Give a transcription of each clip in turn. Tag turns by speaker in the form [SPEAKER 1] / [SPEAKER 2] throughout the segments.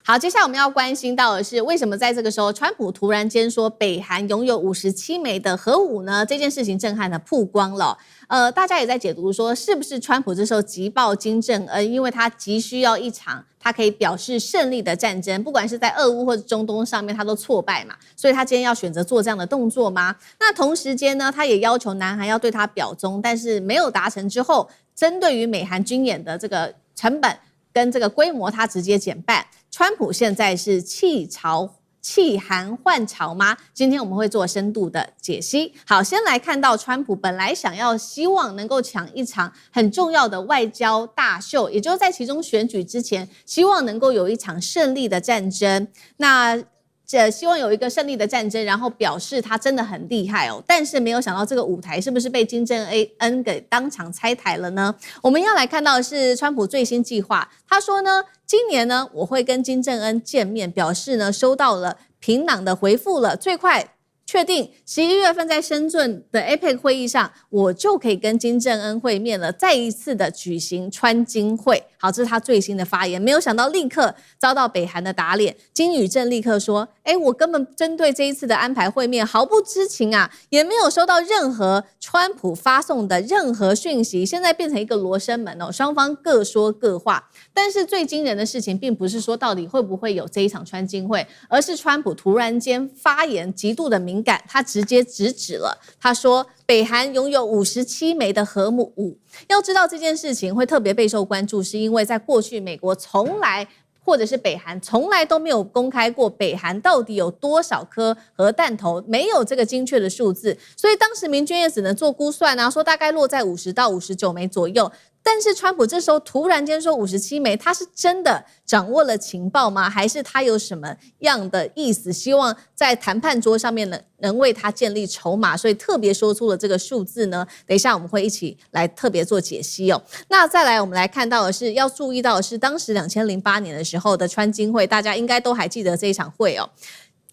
[SPEAKER 1] 好，接下來我們要關心到的是，為什麼在這個時候，川普突然間說北韓擁有57枚的核武呢？這件事情震撼的曝光了。大家也在解讀說，是不是川普這時候急報金正恩，因為他急需要一場他可以表示勝利的戰爭，不管是在俄烏或者中東上面，他都挫敗嘛，所以他今天要選擇做這樣的動作嗎？那同時間呢，他也要求南韓要對他表忠，但是沒有達成之後，針對於美韓軍演的這個成本跟這個規模，他直接減半。川普現在是棄韓換朝嗎？今天我們會做深度的解析。好，先來看到川普本來希望能夠搶一場很重要的外交大秀，也就是在其中選舉之前，希望能夠有一場勝利的戰爭。那希望有一個勝利的戰爭，然後表示他真的很厲害哦。但是沒有想到這個舞台是不是被金正恩給當場拆台了呢？我們要來看到的是川普最新計劃，他說呢，今年呢我會跟金正恩見面，表示呢收到了平壤的回復了，最快確定11月份在深圳的 APEC 會議上，我就可以跟金正恩會面了，再一次的舉行川金會。好，這是他最新的發言，沒有想到立刻遭到北韓的打臉。金宇正立刻說，我根本針對這一次的安排會面毫不知情啊，也沒有收到任何川普發送的任何訊息，現在變成一個羅生門哦，雙方各說各話。但是最驚人的事情，並不是說到底會不會有這一場川金會，而是川普突然間發言極度的敏感，他直接直指了，他說北韓擁有57枚的核武。要知道這件事情會特別備受關注，是因為在過去美國從來或者是北韓從來都沒有公開過北韓到底有多少顆核彈頭，沒有這個精確的數字，所以當時民軍也只能做估算啊，說大概落在50到59枚左右。但是川普這時候突然間說57枚，他是真的掌握了情報嗎？還是他有什麼樣的意思？希望在談判桌上面能為他建立籌碼，所以特別說出了這個數字呢？等一下我們會一起來特別做解析哦。那再來我們來看到的是，要注意到的是，當時2008年的時候的川金會，大家應該都還記得這一場會哦。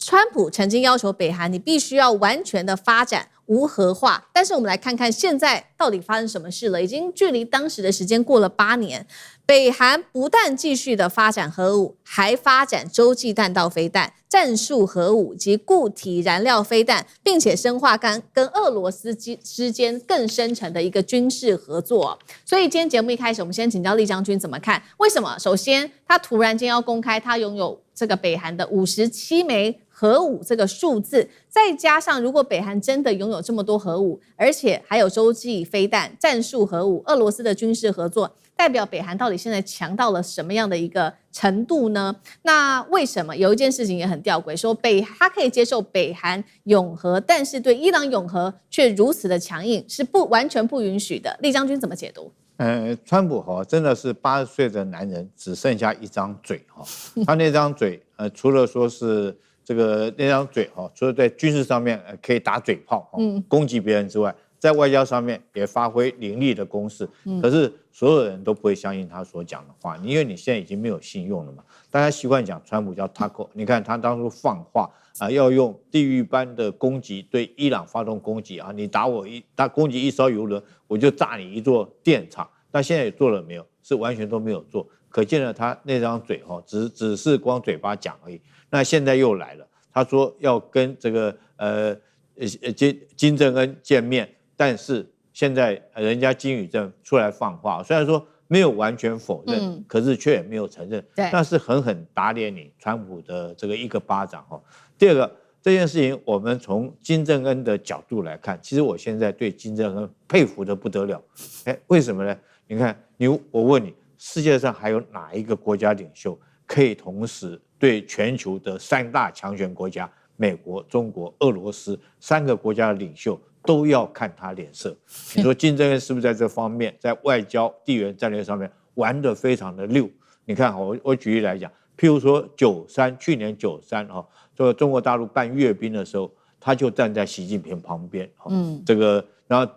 [SPEAKER 1] 川普曾經要求北韓，你必須要完全的發展無核化，但是我們來看看現在到底發生什麼事了。已經距離當時的時間過了8年，北韓不但繼續的發展核武，還發展洲際彈道飛彈、戰術核武及固體燃料飛彈，並且深化跟俄羅斯之間更深層的一個軍事合作。所以今天節目一開始，我們先請教酈將軍怎麼看？為什麼？首先，他突然間要公開他擁有這個北韓的57枚核武這個數字，再加上如果北韓真的擁有這麼多核武，而且還有洲際飛彈、戰術核武，俄羅斯的軍事合作，代表北韓到底現在強到了什麼樣的一個程度呢？那為什麼有一件事情也很弔詭，說他可以接受北韓擁核，但是對伊朗擁核卻如此的強硬，是完全不允許的。酈將軍怎麼解讀？
[SPEAKER 2] 川普真的是80歲的男人，只剩下一張嘴他那張嘴除了說是那張嘴除了在軍事上面可以打嘴炮攻擊別人之外，在外交上面也發揮凌厲的攻勢。可是所有人都不會相信他所講的話，因為你現在已經沒有信用了嘛。大家習慣講川普叫 Taco， 你看他當初放話要用地獄般的攻擊對伊朗發動攻擊你攻擊一艘油輪，我就炸你一座電廠。但現在也做了沒有？是完全都沒有做。可見了他那張嘴只是光嘴巴講而已。那現在又來了，他說要跟這個金正恩見面，但是現在人家金宇正出來放話，雖然說沒有完全否認，可是卻也沒有承認，那是狠狠打臉你川普的這個一個巴掌第二個，這件事情我們從金正恩的角度來看，其實我現在對金正恩佩服得不得了。為什麼呢？你看，我問你，世界上還有哪一個國家領袖可以同時對全球的3大強權國家美國、中國、俄羅斯3個國家的領袖都要看他臉色？你說金正恩是不是在這方面，在外交、地緣戰略上面玩得非常的溜？你看我舉例來講，譬如說去年93中國大陸辦閱兵的時候，他就站在習近平旁邊然後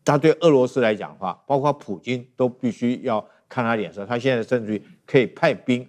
[SPEAKER 2] 他對俄羅斯來講的話，包括普京都必須要看他臉色。他現在甚至於可以派兵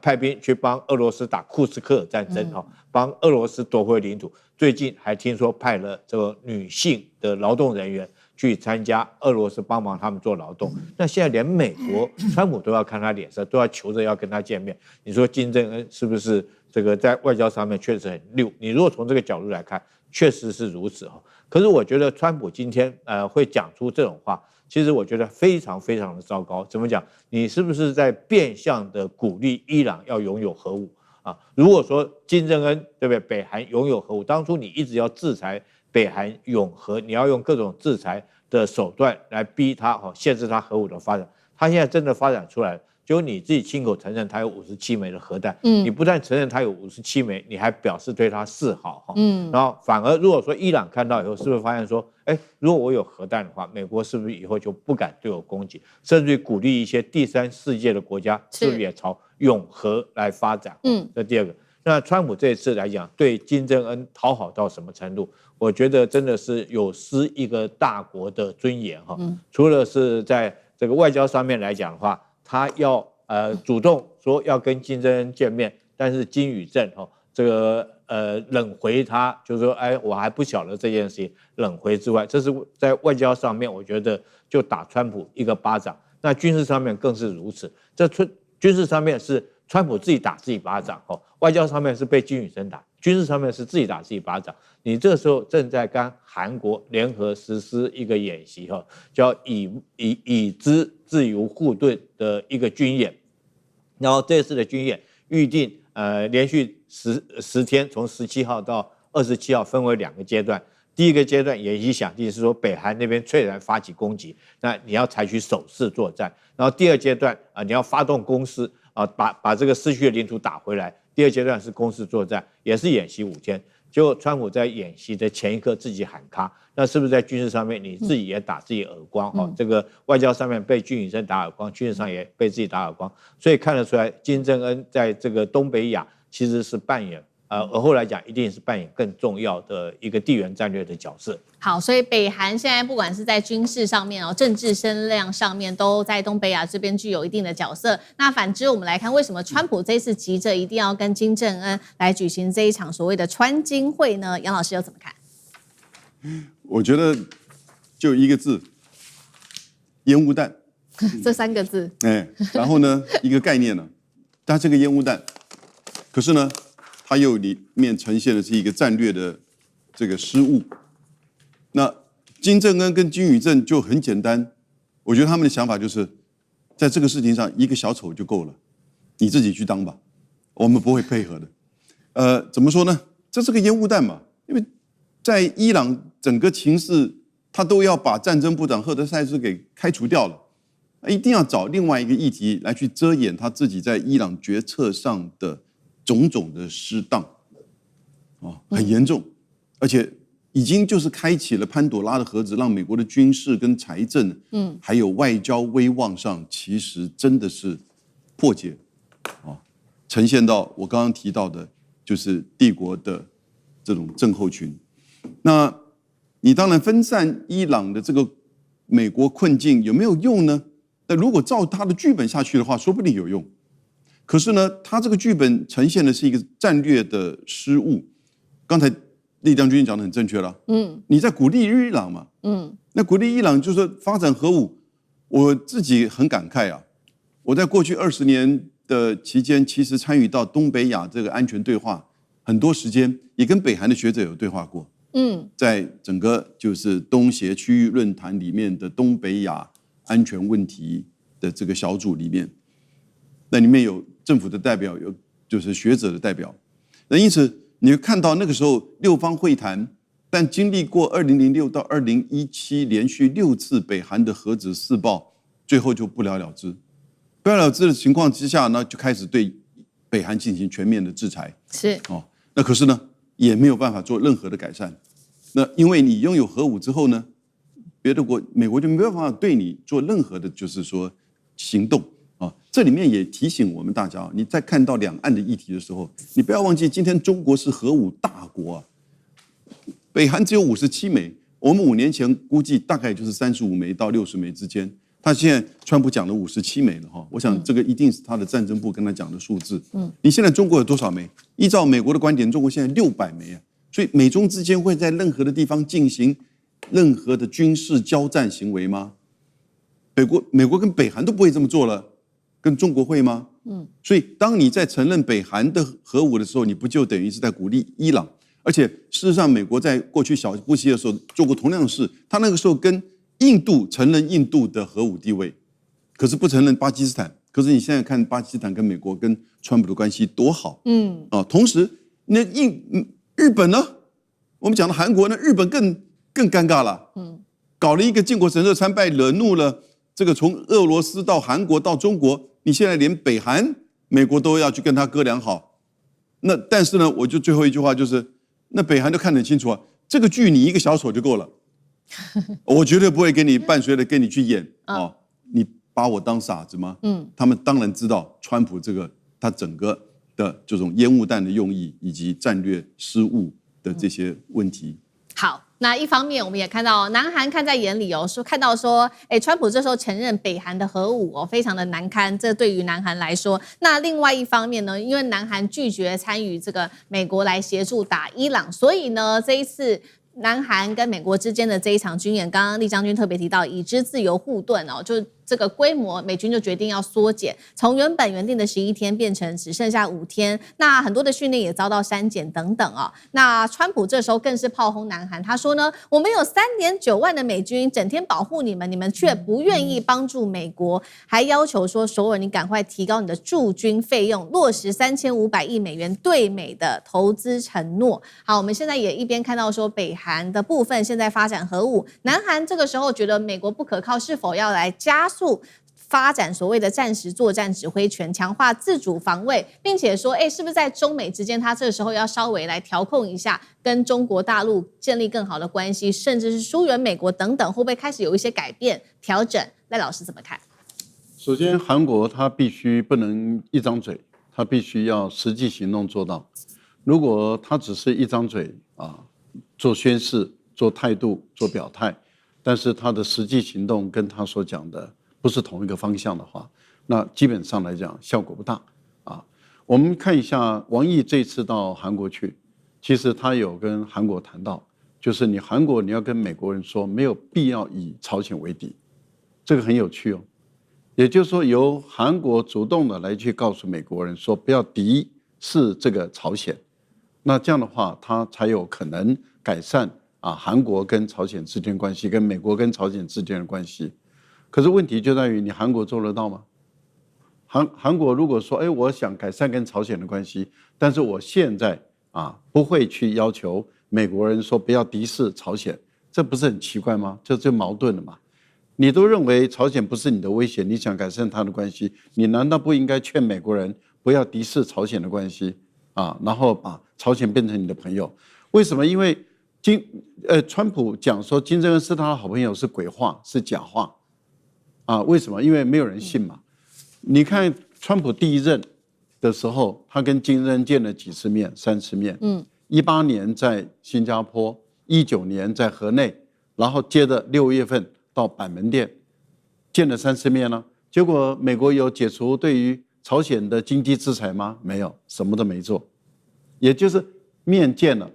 [SPEAKER 2] 派兵去幫俄羅斯打庫斯克戰爭幫俄羅斯奪回領土。最近還聽說派了這個女性的勞動人員去參加俄羅斯幫忙他們做勞動。那現在連美國川普都要看他臉色，都要求着要跟他見面。你說金正恩是不是這個在外交上面確實很溜？你如果從這個角度來看，確實是如此。可是我覺得川普今天會講出這種話，其實我覺得非常非常的糟糕。怎麼講？你是不是在變相的鼓勵伊朗要擁有核武啊？如果說金正恩對不對，北韓擁有核武，當初你一直要制裁北韓擁核，你要用各種制裁的手段來逼他限制他核武的發展。他現在真的發展出來了，就你自己親口承認他有57枚的核彈，你不但承認他有57枚，你還表示對他示好，然後反而如果說伊朗看到以後，是不是發現說，如果我有核彈的話，美國是不是以後就不敢對我攻擊，甚至於鼓勵一些第三世界的國家是不是也朝擁核來發展？這第二個。那川普這一次來講，對金正恩討好到什麼程度？我覺得真的是有失一個大國的尊嚴哈。除了是在這個外交上面來講的話，他要主動說要跟金正恩見面，但是金與正這個冷回他，就是說我還不曉得這件事情，冷回之外，這是在外交上面，我覺得就打川普一個巴掌。那軍事上面更是如此，軍事上面是川普自己打自己巴掌，外交上面是被金與正打，軍事上面是自己打自己巴掌。你這個時候正在跟韓國聯合實施一個演習，叫以資自由護盾的一個軍演。然後這次的軍演預定連續10天，從17號到27號分為2個階段。第一個階段演習想定是說北韓那邊猝然發起攻擊，那你要採取守勢作戰。然後第二階段你要發動攻勢把這個失去的領土打回來。第二階段是攻勢作戰，也是演習5天。結果川普在演習的前一刻自己喊卡，那是不是在軍事上面你自己也打自己耳光？這個外交上面被金與正打耳光，軍事上也被自己打耳光，所以看得出來金正恩在這個東北亞其實是扮演而後來講一定是扮演更重要的一個地緣戰略的角色。
[SPEAKER 1] 好，所以北韓現在不管是在軍事上面政治聲量上面，都在東北亞這邊具有一定的角色。那反之，我們來看為什麼川普這次急着一定要跟金正恩來舉行這一場所謂的川金會呢？楊老師又怎麼看？
[SPEAKER 3] 我覺得就一個字，煙霧彈。
[SPEAKER 1] 這3個字。
[SPEAKER 3] 然後呢，一個概念呢，它這個煙霧彈，可是呢，它又裡面呈現的是一個戰略的這個失誤。那金正恩跟金與正就很簡單，我覺得他們的想法就是，在這個事情上一個小丑就夠了，你自己去當吧，我們不會配合的。怎麼說呢？這是個煙霧彈嘛，因為在伊朗整個情勢，他都要把戰爭部長赫德塞斯給開除掉了，一定要找另外一個議題來去遮掩他自己在伊朗決策上的種種的失當，很嚴重，而且已經就是開啟了潘朵拉的盒子，讓美國的軍事跟財政，還有外交威望上，其實真的是破解，呈現到我剛剛提到的，就是帝國的這種症候群。那你當然分散伊朗的這個美國困境有沒有用呢？那如果照他的劇本下去的話，說不定有用。可是呢，他這個劇本呈現的是一個戰略的失誤。剛才酈將軍講的很正確了，你在鼓勵伊朗嘛，那鼓勵伊朗就是說發展核武，我自己很感慨啊。我在過去20年的期間，其實參與到東北亞這個安全對話很多時間，也跟北韓的學者有對話過。在整個就是東協區域論壇裡面的東北亞安全問題的這個小組裡面，那裡面有政府的代表，有就是學者的代表。那因此你會看到那個時候6方會談，但經歷過2006到2017連續6次北韓的核子試爆，最後就不了了之。不了了之的情況之下呢，就開始對北韓進行全面的制裁。
[SPEAKER 1] 是
[SPEAKER 3] 那可是呢，也沒有辦法做任何的改善。那因為你擁有核武之後呢，別的國美國就沒有辦法對你做任何的，就是說行動啊。這裡面也提醒我們大家，你在看到兩岸的議題的時候，你不要忘記，今天中國是核武大國啊。北韓只有57枚，我們5年前估計大概就是35枚到60枚之間。他現在川普講了57枚了哈，我想這個一定是他的戰爭部跟他講的數字。你現在中國有多少枚？依照美國的觀點，中國現在600枚啊。所以美中之間會在任何的地方進行任何的軍事交戰行為嗎？美國跟北韓都不會這麼做了，跟中國會嗎？所以當你在承認北韓的核武的時候，你不就等於是在鼓勵伊朗？而且事實上，美國在過去小布希的時候做過同樣的事，他那個時候跟印度承認印度的核武地位，可是不承認巴基斯坦。可是你現在看巴基斯坦跟美國跟川普的關係多好，同時那日本呢？我們講的韓國呢，日本更尷尬了，搞了一個靖國神社參拜，惹怒了這個從俄羅斯到韓國到中國，你現在連北韓美國都要去跟他哥倆好，那但是呢，我就最後一句話就是，那北韓都看得很清楚啊，這個劇你一個小丑就夠了，我絕對不會給你伴隨的跟你去演哦，你把我當傻子嗎？他們當然知道川普這個他整個的這種煙霧彈的用意以及戰略失誤的這些問題。
[SPEAKER 1] 好，那一方面我們也看到南韓看在眼裡哦，看到說，川普這時候承認北韓的核武哦，非常的難堪，這對於南韓來說。那另外一方面呢，因為南韓拒絕參與這個美國來協助打伊朗，所以呢，這一次南韓跟美國之間的這一場軍演，剛剛酈將軍特別提到，已知自由護盾哦，就這個規模，美軍就決定要縮減，從原定的11天變成只剩下5天。那很多的訓練也遭到刪減等等哦。那川普這時候更是炮轟南韓，他說呢，我們有3.9萬的美軍，整天保護你們，你們卻不願意幫助美國，還要求說首爾你趕快提高你的駐軍費用，落實3500億美元對美的投資承諾。好，我們現在也一邊看到說北韓的部分現在發展核武，南韓這個時候覺得美國不可靠，是否要來加速發展所謂的戰時作戰指揮權，強化自主防衛，並且說，是不是在中美之間，他這個時候要稍微來調控一下，跟中國大陸建立更好的關係，甚至是疏遠美國等等，會不會開始有一些改變調整？賴老師怎麼看？
[SPEAKER 4] 首先，韓國他必須不能一張嘴，他必須要實際行動做到。如果他只是一張嘴做宣示、做態度、做表態，但是他的實際行動跟他所講的不是同一個方向的話，那基本上來講效果不大啊。我們看一下王毅這次到韓國去，其實他有跟韓國談到，就是你韓國你要跟美國人說，沒有必要以朝鮮為敵，這個很有趣哦。也就是說，由韓國主動的來去告訴美國人說，不要敵視這個朝鮮，那這樣的話，他才有可能改善韓國跟朝鮮之間的關係，跟美國跟朝鮮之間的關係。可是問題就在於，你韓國做得到嗎？韓國如果說，我想改善跟朝鮮的關係，但是我現在不會去要求美國人說不要敵視朝鮮，這不是很奇怪嗎？這就矛盾了嘛。你都認為朝鮮不是你的威脅，你想改善他的關係，你難道不應該勸美國人不要敵視朝鮮的關係然後把朝鮮變成你的朋友？為什麼？因為川普講說金正恩是他的好朋友是鬼話，是假話為什麼？因為沒有人信嘛。你看川普第一任的時候，他跟金正恩見了幾次面，3次面。18年在新加坡，19年在河內，然後接着6月份到板門店見了3次面了。結果美國有解除對於朝鮮的經濟制裁嗎？沒有，什麼都沒做。也就是面見了，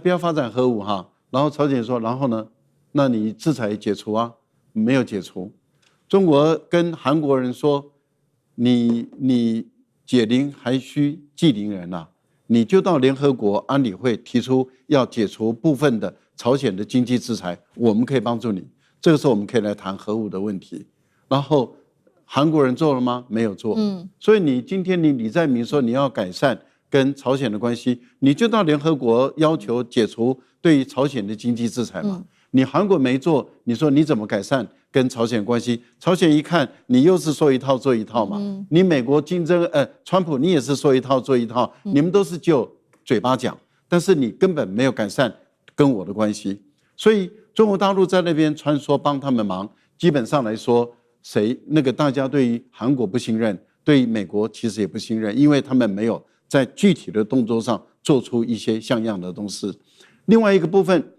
[SPEAKER 4] 不要發展核武哈。然後朝鮮說，然後呢？那你制裁解除啊？沒有解除。中國跟韓國人說，你解鈴還須繫鈴人你就到聯合國安理會提出要解除部分的朝鮮的經濟制裁，我們可以幫助你。這個時候我們可以來談核武的問題。然後韓國人做了嗎？沒有做。所以你今天李在明說你要改善跟朝鮮的關係，你就到聯合國要求解除對於朝鮮的經濟制裁嘛。你韓國沒做，你說你怎麼改善跟朝鮮關係？朝鮮一看你又是說一套做一套嘛。你美國川普你也是說一套做一套，你們都是就嘴巴講，但是你根本沒有改善跟我的關係。所以中國大陸在那邊穿梭幫他們忙，基本上來說，大家對於韓國不信任，對於美國其實也不信任，因為他們沒有在具體的動作上做出一些像樣的東西。另外一個部分，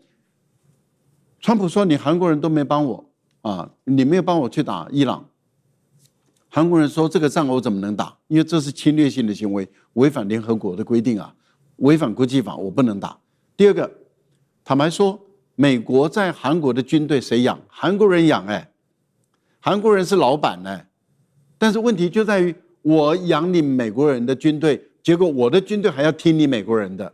[SPEAKER 4] 川普說你韓國人都沒幫我你沒有幫我去打伊朗。韓國人說這個仗我怎麼能打？因為這是侵略性的行為，違反聯合國的規定違反國際法，我不能打。第二個，坦白說，美國在韓國的軍隊誰養？韓國人養哎，韓國人是老闆哎。但是問題就在於，我養你美國人的軍隊，結果我的軍隊還要聽你美國人的。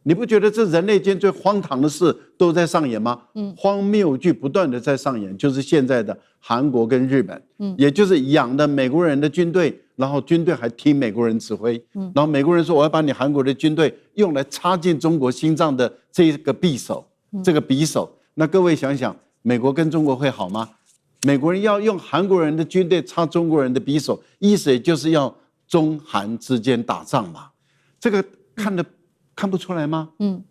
[SPEAKER 4] 你不覺得這人類間最荒唐的事都在上演嗎？荒謬劇不斷的在上演，就是現在的韓國跟日本，也就是養的美國人的軍隊，然後軍隊還聽美國人指揮，然後美國人說我要把你韓國的軍隊用來插進中國心臟的這個匕首，這個匕首，那各位想想，美國跟中國會好嗎？美國人要用韓國人的軍隊插中國人的匕首，意思也就是要中韓之間打仗嘛。這個看不出來嗎？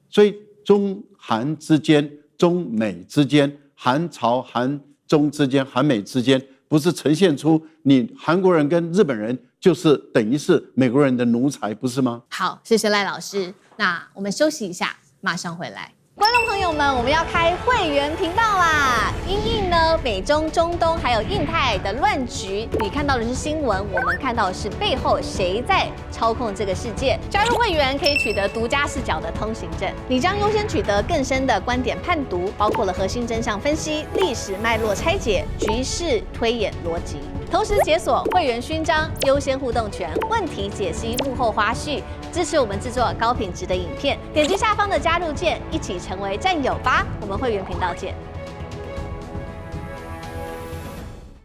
[SPEAKER 4] 所以中韓之間、中美之間、韓朝、韓中之間、韓美之間，不是呈現出你韓國人跟日本人就是等於是美國人的奴才，不是嗎？
[SPEAKER 1] 好，謝謝賴老師。那我們休息一下，馬上回來。觀眾朋友們，我們要開會員頻道啦！因應呢美中、中東還有印太的亂局，你看到的是新聞，我們看到的是背後誰在操控這個世界。加入會員可以取得獨家視角的通行證，你將優先取得更深的觀點判讀，包括了核心真相分析、歷史脈絡拆解、局勢推演邏輯。同時解鎖會員勳章、優先互動權、問題解析、幕後花絮，支持我們制作高品質的影片。點擊下方的加入鍵，一起成為戰友吧！我們會員頻道見。